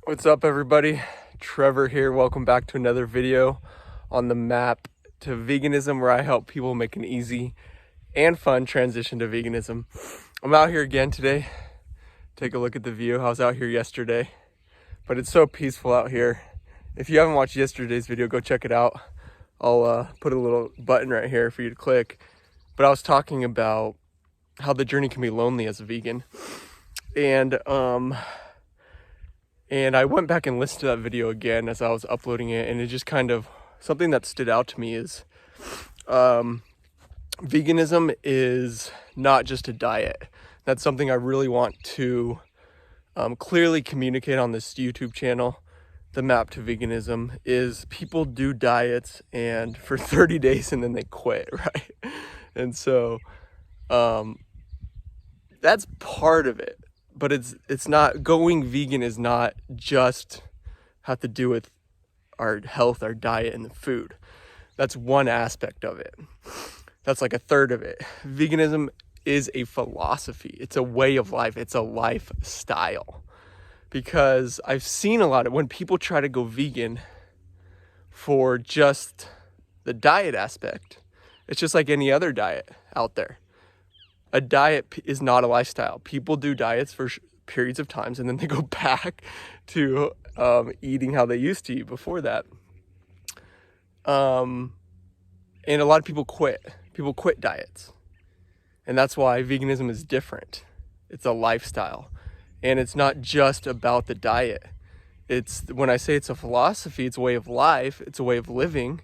What's up, everybody? Trevor here. Welcome back to another video on the map to veganism, where I help people make an easy and fun transition to veganism. I'm out here again today. Take a look at the view. I was out here yesterday, but it's so peaceful out here. If you haven't watched yesterday's video, go check it out. I'll put a little button right here for you to click. But I was talking about how the journey can be lonely as a vegan. And I went back and listened to that video again as I was uploading it, and it just kind of, something that stood out to me is veganism is not just a diet. That's something I really want to clearly communicate on this YouTube channel. The map to veganism is people do diets and for 30 days and then they quit, right? And so that's part of it. But it's not, going vegan is not just have to do with our health, our diet, and the food. That's one aspect of it. That's like a third of it. Veganism is a philosophy. It's a way of life. It's a lifestyle. Because I've seen a lot of, when people try to go vegan for just the diet aspect, it's just like any other diet out there. A diet is not a lifestyle. People do diets for periods of times and then they go back to eating how they used to eat before that. And a lot of people quit. People quit diets. And that's why veganism is different. It's a lifestyle. And it's not just about the diet. It's, when I say it's a philosophy, it's a way of life, it's a way of living.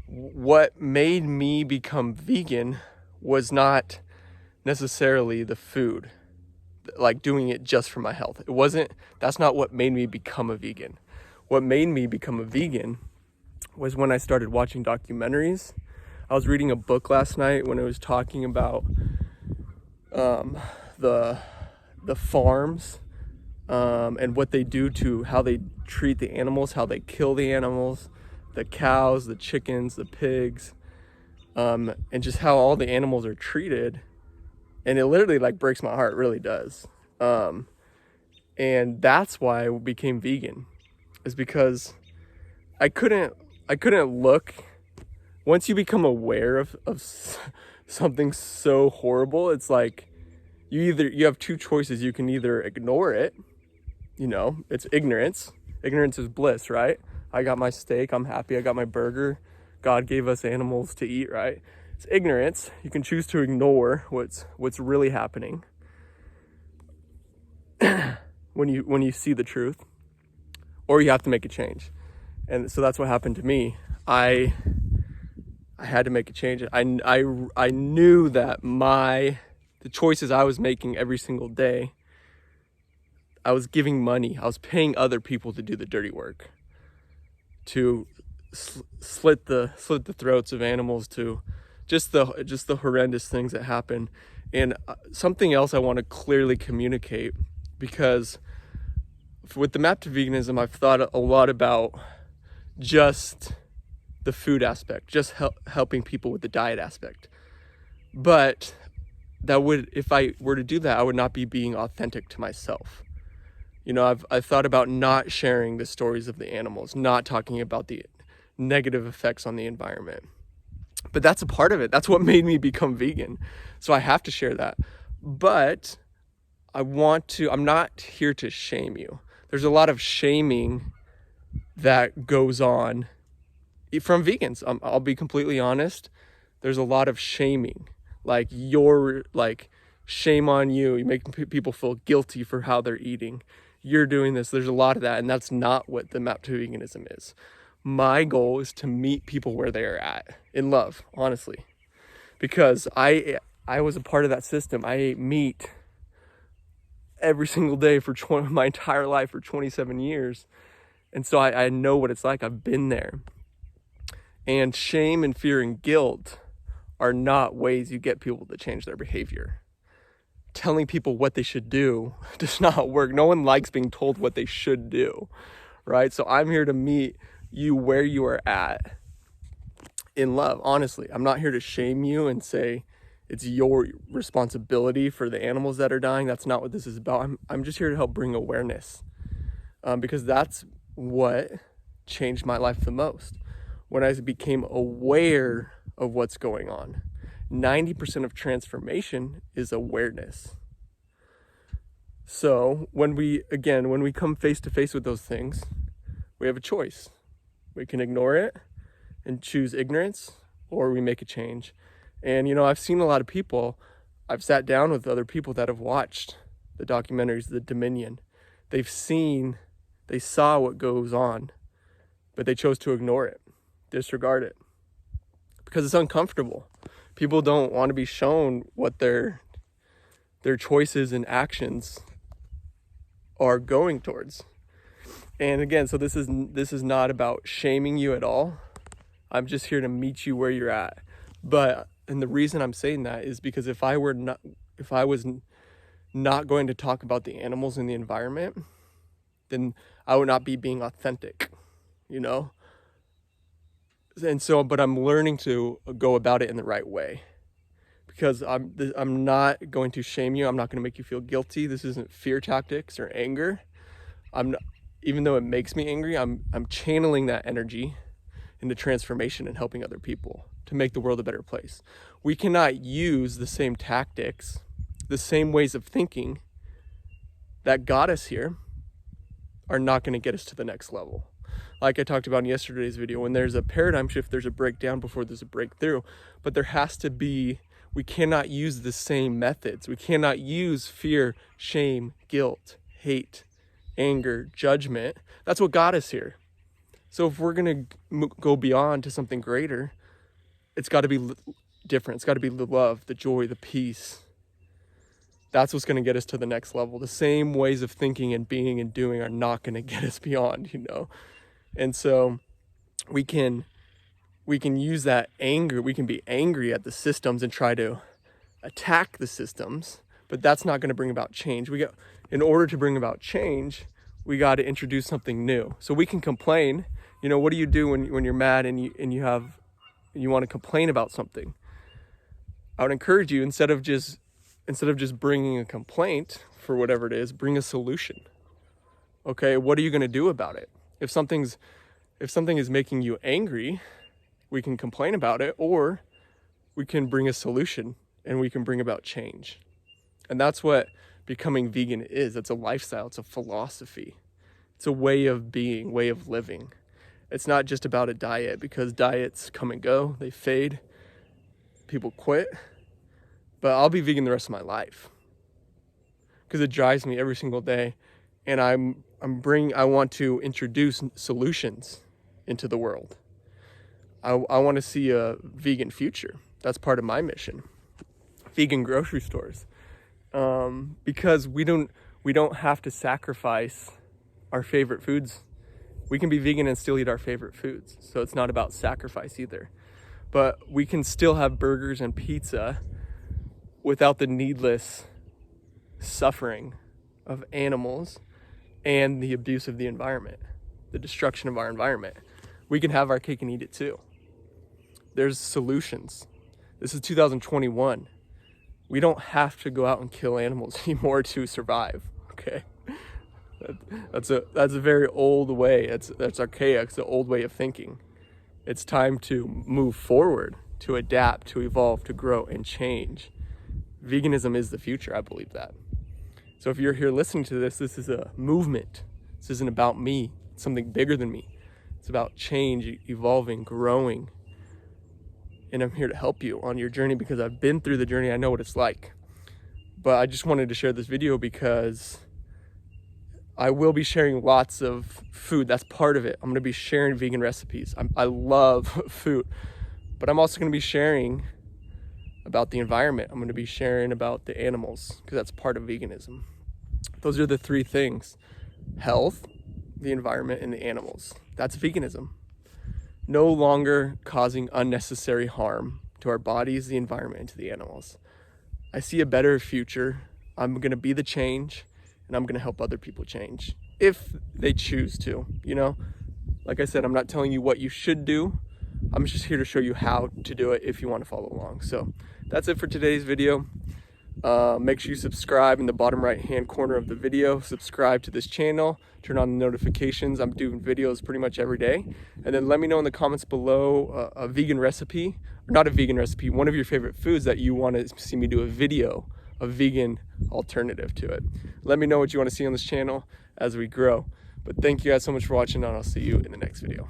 What made me become vegan was not necessarily the food, like doing it just for my health. That's not what made me become a vegan. What made me become a vegan was when I started watching documentaries. I was reading a book last night when it was talking about the farms and what they do to how they treat the animals, how they kill the animals, the cows, the chickens, the pigs, and just how all the animals are treated. And it literally like breaks my heart, it really does. And that's why I became vegan, is because I couldn't look. Once you become aware of something so horrible, it's like you have two choices. You can either ignore it, it's ignorance. Ignorance is bliss, right? I got my steak, I'm happy, I got my burger. God gave us animals to eat, right? It's ignorance. You can choose to ignore what's really happening when you see the truth, or you have to make a change. And so that's what happened to me. I had to make a change. I knew that the choices I was making every single day, I was giving money. I was paying other people to do the dirty work, to slit the throats of animals, to just the horrendous things that happen. And something else I want to clearly communicate, because with the map to veganism, I've thought a lot about just the food aspect, just helping people with the diet aspect. But if I were to do that, I would not be being authentic to myself. I've thought about not sharing the stories of the animals, not talking about the negative effects on the environment. But that's a part of it. That's what made me become vegan. So I have to share that. But I'm not here to shame you. There's a lot of shaming that goes on from vegans. I'll be completely honest. There's a lot of shaming. Like, shame on you. You make people feel guilty for how they're eating. You're doing this. There's a lot of that. And that's not what the map to veganism is. My goal is to meet people where they are at in love, honestly, because I was a part of that system. I ate meat every single day for my entire life for 27 years. And so I know what it's like. I've been there. And shame and fear and guilt are not ways you get people to change their behavior. Telling people what they should do does not work. No one likes being told what they should do, right? So I'm here to meet you where you are at in love. Honestly, I'm not here to shame you and say it's your responsibility for the animals that are dying. That's not what this is about. I'm just here to help bring awareness because that's what changed my life the most. When I became aware of what's going on. 90% of transformation is awareness. So when we come face to face with those things, we have a choice. We can ignore it and choose ignorance, or we make a change. And I've seen a lot of people, I've sat down with other people that have watched the documentaries, The Dominion. They saw what goes on, but they chose to ignore it, disregard it, because it's uncomfortable. People don't want to be shown what their choices and actions are going towards. And again, so this is not about shaming you at all. I'm just here to meet you where you're at. And the reason I'm saying that is because if I was not going to talk about the animals and the environment, then I would not be being authentic, And so, but I'm learning to go about it in the right way, because I'm not going to shame you. I'm not going to make you feel guilty. This isn't fear tactics or anger. Even though it makes me angry, I'm channeling that energy into transformation and helping other people to make the world a better place. We cannot use the same tactics, the same ways of thinking that got us here are not going to get us to the next level. Like I talked about in yesterday's video, when there's a paradigm shift, there's a breakdown before there's a breakthrough. But there has to be, we cannot use the same methods. We cannot use fear, shame, guilt, hate, anger, judgment. That's what got us here. So if we're going to go beyond to something greater, it's got to be different. It's got to be the love, the joy, the peace. That's what's going to get us to the next level. The same ways of thinking and being and doing are not going to get us beyond, And so we can use that anger. We can be angry at the systems and try to attack the systems, but that's not going to bring about change. In order to bring about change, we got to introduce something new. So we can complain. What do you do when you're mad and you want to complain about something? I would encourage you, instead of just bringing a complaint for whatever it is, bring a solution. Okay, what are you going to do about it? If something is making you angry, we can complain about it, or we can bring a solution and we can bring about change. And that's what becoming vegan is. It's a lifestyle. It's a philosophy. It's a way of being, way of living. It's not just about a diet, because diets come and go. They fade. People quit. But I'll be vegan the rest of my life, because it drives me every single day. And I want to introduce solutions into the world. I want to see a vegan future. That's part of my mission. Vegan grocery stores. Because we don't have to sacrifice our favorite foods. We can be vegan and still eat our favorite foods. So it's not about sacrifice either. But we can still have burgers and pizza without the needless suffering of animals and the abuse of the environment, the destruction of our environment. We can have our cake and eat it too. There's solutions. This is 2021. We don't have to go out and kill animals anymore to survive, okay? That's a very old way. That's archaic. It's an old way of thinking. It's time to move forward, to adapt, to evolve, to grow and change. Veganism is the future. I believe that. So if you're here listening to this, this is a movement. This isn't about me. It's something bigger than me. It's about change, evolving, growing. And I'm here to help you on your journey, because I've been through the journey. I know what it's like. But I just wanted to share this video because I will be sharing lots of food. That's part of it. I'm going to be sharing vegan recipes. I love food. But I'm also going to be sharing about the environment. I'm going to be sharing about the animals, because that's part of veganism. Those are the three things: health, the environment, and the animals. That's veganism. No longer causing unnecessary harm to our bodies, the environment, and to the animals. I see a better future. I'm going to be the change, and I'm going to help other people change if they choose to. Like I said, I'm not telling you what you should do. I'm just here to show you how to do it if you want to follow along. So that's it for today's video. Make sure you subscribe in the bottom right hand corner of the video. Subscribe to this channel, turn on the notifications. I'm doing videos pretty much every day. And then let me know in the comments below a vegan recipe, or not a vegan recipe, one of your favorite foods that you want to see me do a video, a vegan alternative to it. Let me know what you want to see on this channel as we grow. But thank you guys so much for watching, and I'll see you in the next video.